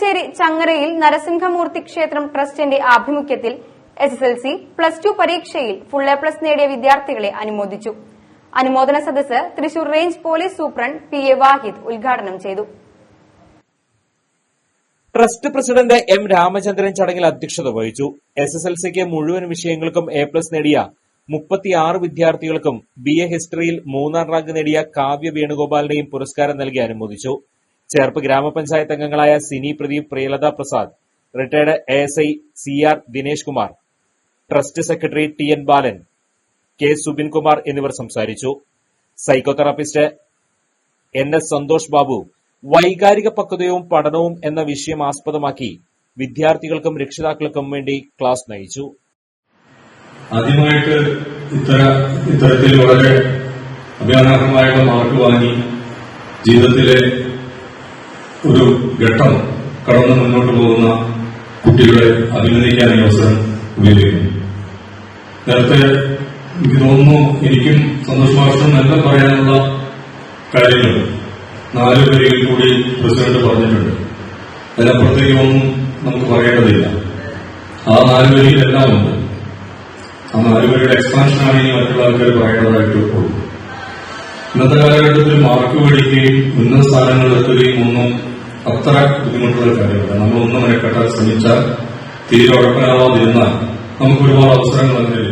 ചെർപ്പുളശ്ശേരി ചങ്ങരയിൽ നരസിംഹമൂർത്തി ക്ഷേത്രം ട്രസ്റ്റിന്റെ ആഭിമുഖ്യത്തിൽ SSLC, +2 പരീക്ഷയിൽ ഫുൾ A+ നേടിയ വിദ്യാർത്ഥികളെ അനുമോദിച്ചു. അനുമോദന സദസ്സ് Thrissur range police superintendent PA വാഹിദ് ഉദ്ഘാടനം ചെയ്തു. Trust president M. രാമചന്ദ്രൻ ചടങ്ങിൽ അധ്യക്ഷത വഹിച്ചു. SSLCക്ക് മുഴുവൻ വിഷയങ്ങൾക്കും A+ നേടിയ 36 വിദ്യാർത്ഥികൾക്കും BA ഹിസ്റ്ററിയിൽ 3ാം റാങ്ക് നേടിയ കാവ്യ വേണുഗോപാലിനെയും പുരസ്കാരം നൽകി അനുമോദിച്ചു. ചേർപ്പ് ഗ്രാമപഞ്ചായത്ത് അംഗങ്ങളായ Sini Pradeep, Priyalatha Prasad, retired ASI CR Dinesh Kumar, trust secretary TN Balan, K. Subinkumar എന്നിവർ സംസാരിച്ചു. സൈക്കോതെറാപ്പിസ്റ്റ് NS സന്തോഷ് ബാബു വൈകാരിക പക്വതയും പഠനവും എന്ന വിഷയം ആസ്പദമാക്കി വിദ്യാർത്ഥികൾക്കും രക്ഷിതാക്കൾക്കും വേണ്ടി ക്ലാസ് നയിച്ചു. ആദ്യമായിട്ട് ഇത്തരത്തിൽ വളരെ അഭിമാനാർഹമായുള്ള മാർക്ക് വാങ്ങി ജീവിതത്തിലെ ഒരു ഘട്ടം കടന്നു മുന്നോട്ട് പോകുന്ന കുട്ടികളെ അഭിനന്ദിക്കാൻ ഈ അവസരം ഉപയോഗിക്കുന്നു. നേരത്തെ എനിക്ക് തോന്നുന്നു എനിക്കും സന്തോഷ് മാസ്റ്ററും എല്ലാം പറയാനുള്ള കാര്യങ്ങൾ 4 വരിയിൽ കൂടി പ്രസിഡന്റ് പറഞ്ഞിട്ടുണ്ട്. അതിനപ്പുറത്തേക്ക് ഒന്നും നമുക്ക് പറയേണ്ടതില്ല. ആ 4 വരിയിലെല്ലാം ഉണ്ട്. ആ 4 വരിയുടെ എക്സ്പാൻഷനാണ് ഇനി മറ്റുള്ള ആൾക്കാർ പറയേണ്ടതായിട്ട് ഉള്ളൂ. ഇന്നത്തെ കാലഘട്ടത്തിൽ മാർക്ക് മേടിക്കുകയും ഉന്നത സ്ഥാനങ്ങളിലെത്തുകയും ഒന്നും അത്ര ബുദ്ധിമുട്ടുള്ള കാര്യമില്ല. നമ്മൾ ഒന്നും മെനക്കെട്ടാൻ ശ്രമിച്ചാൽ തീരെ ഉഴപ്പനാവാതിരുന്നാൽ നമുക്ക് ഒരുപാട് അവസരങ്ങൾ അതിൽ